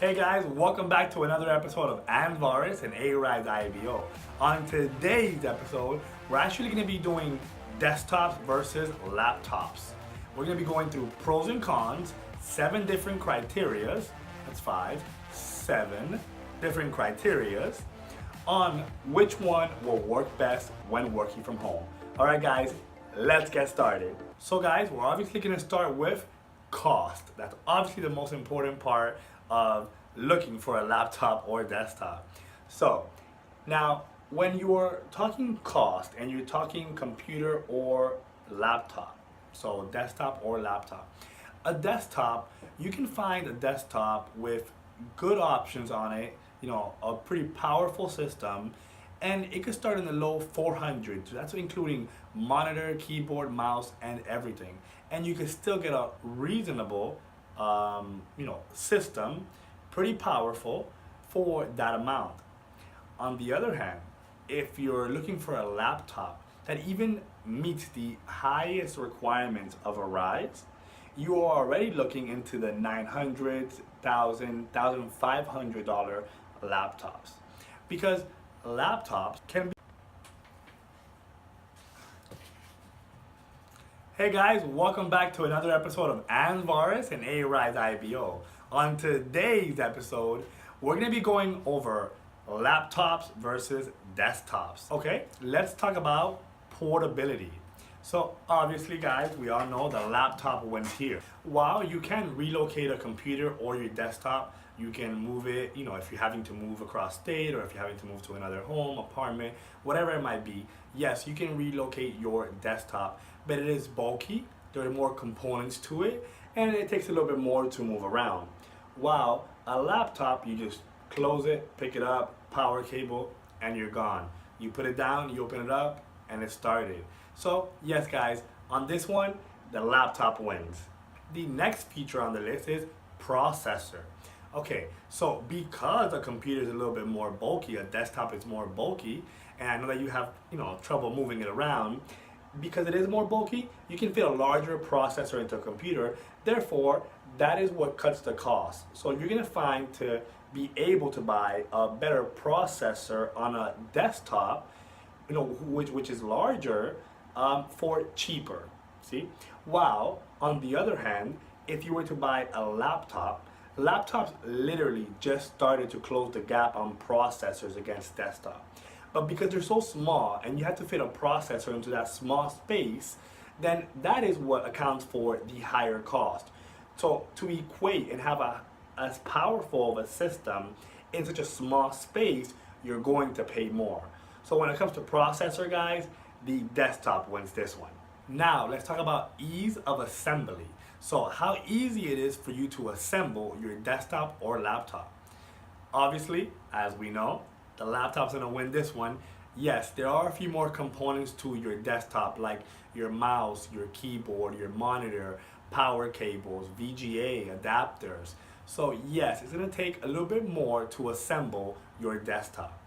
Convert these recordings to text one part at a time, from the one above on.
Hey guys, welcome back to another episode of Andvaris and A-Ride's IBO. On today's episode, we're actually going to be doing desktops versus laptops. We're going to be going through pros and cons, 7 different criterias, that's 5, 7 different criterias on which one will work best when working from home. Alright guys, let's get started. So guys, we're obviously going to start with cost. That's obviously the most important part of looking for a laptop or desktop. So now when you're talking cost and you're talking computer or laptop, so desktop or laptop, a desktop, you can find a desktop with good options on it, a pretty powerful system, and it could start in the low 400s. So that's including monitor, keyboard, mouse, and everything. And you can still get a reasonable system, pretty powerful for that amount. On the other hand, if you're looking for a laptop that even meets the highest requirements of a rise, you are already looking into the $900, $1,000, $1,500 laptops, because laptops can be. Hey guys, welcome back to another episode of Andvaris and A-Ride's IBO. On today's episode, we're going to be going over laptops versus desktops. Okay, let's talk about portability. So obviously guys, we all know the laptop wins here. While you can relocate a computer or your desktop, you can move it, if you're having to move across state or if you're having to move to another home, apartment, whatever it might be, yes, you can relocate your desktop, but it is bulky, there are more components to it, and it takes a little bit more to move around. While a laptop, you just close it, pick it up, power cable, and you're gone. You put it down, you open it up, and it started. So yes guys, on this one, the laptop wins. The next feature on the list is processor. Okay, so because a computer is a little bit more bulky, a desktop is more bulky, and I know that you have trouble moving it around, because it is more bulky, you can fit a larger processor into a computer. Therefore, that is what cuts the cost. So you're gonna find to be able to buy a better processor on a desktop, which is larger, for cheaper. See? While on the other hand, if you were to buy a laptop, laptops literally just started to close the gap on processors against desktop. But because they're so small and you have to fit a processor into that small space, then that is what accounts for the higher cost. So to equate and have as powerful of a system in such a small space, you're going to pay more. So when it comes to processor guys, the desktop wins this one. Now let's talk about ease of assembly. So how easy it is for you to assemble your desktop or laptop. Obviously, as we know, the laptop's gonna win this one. Yes, there are a few more components to your desktop, like your mouse, your keyboard, your monitor, power cables, VGA, adapters. So yes, it's gonna take a little bit more to assemble your desktop.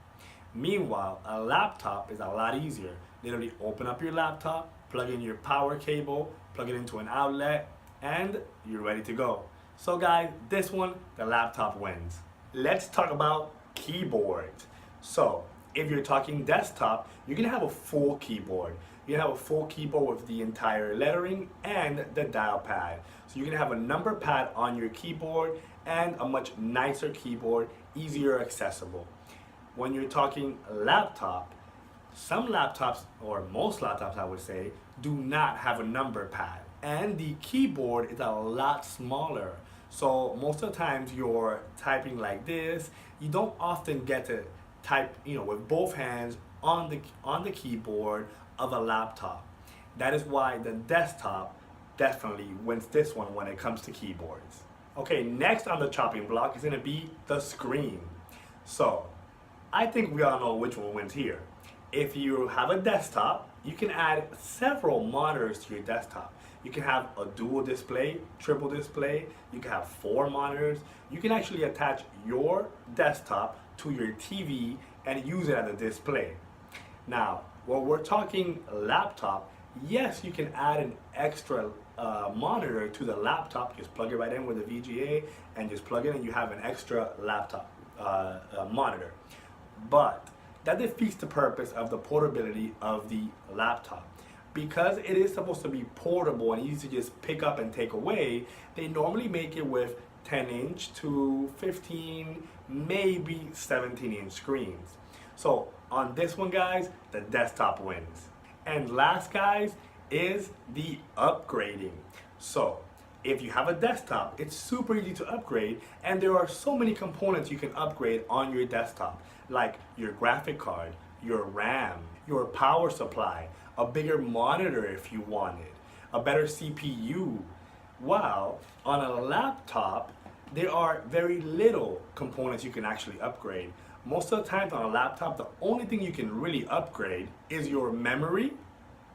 Meanwhile, a laptop is a lot easier. Literally open up your laptop, plug in your power cable, plug it into an outlet, and you're ready to go. So guys, this one, the laptop wins. Let's talk about keyboards. So if you're talking desktop, you're gonna have a full keyboard. You're gonna have a full keyboard with the entire lettering and the dial pad. So you're gonna have a number pad on your keyboard and a much nicer keyboard, easier accessible. When you're talking laptop, some laptops, or most laptops I would say, do not have a number pad. And the keyboard is a lot smaller. So most of the times you're typing like this, you don't often get to type with both hands on the keyboard of a laptop. That is why the desktop definitely wins this one when it comes to keyboards. Okay, next on the chopping block is going to be the screen. So I think we all know which one wins here. If you have a desktop, you can add several monitors to your desktop. You can have a dual display, triple display, you can have 4 monitors. You can actually attach your desktop to your TV and use it as a display. Now, when we're talking laptop, yes, you can add an extra monitor to the laptop. Just plug it right in with a VGA and just plug it in, and you have an extra laptop monitor. But that defeats the purpose of the portability of the laptop. Because it is supposed to be portable and easy to just pick up and take away, they normally make it with 10-inch to 15, maybe 17-inch screens. So on this one, guys, the desktop wins. And last, guys, is the upgrading. So if you have a desktop, it's super easy to upgrade, and there are so many components you can upgrade on your desktop, like your graphic card, your RAM, your power supply, a bigger monitor if you wanted, a better CPU. While on a laptop, there are very little components you can actually upgrade. Most of the time on a laptop, the only thing you can really upgrade is your memory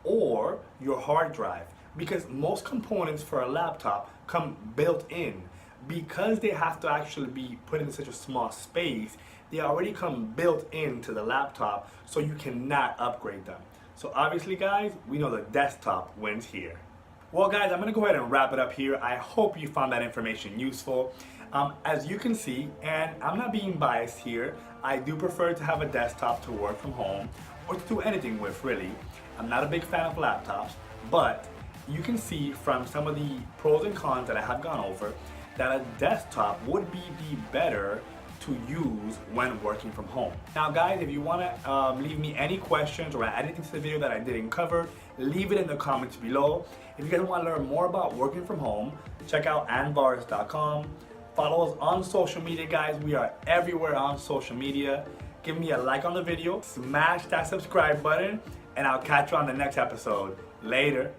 or your hard drive, because most components for a laptop come built in. Because they have to actually be put in such a small space, they already come built into the laptop, so you cannot upgrade them. So obviously, guys, we know the desktop wins here. Well, guys, I'm gonna go ahead and wrap it up here. I hope you found that information useful. As you can see, and I'm not being biased here, I do prefer to have a desktop to work from home or to do anything with, really. I'm not a big fan of laptops, but you can see from some of the pros and cons that I have gone over that a desktop would be the better to use when working from home. Now, guys, if you want to leave me any questions or add anything to the video that I didn't cover, leave it in the comments below. If you guys want to learn more about working from home, check out andvaris.com. Follow us on social media, guys. We are everywhere on social media. Give me a like on the video, smash that subscribe button, and I'll catch you on the next episode. Later.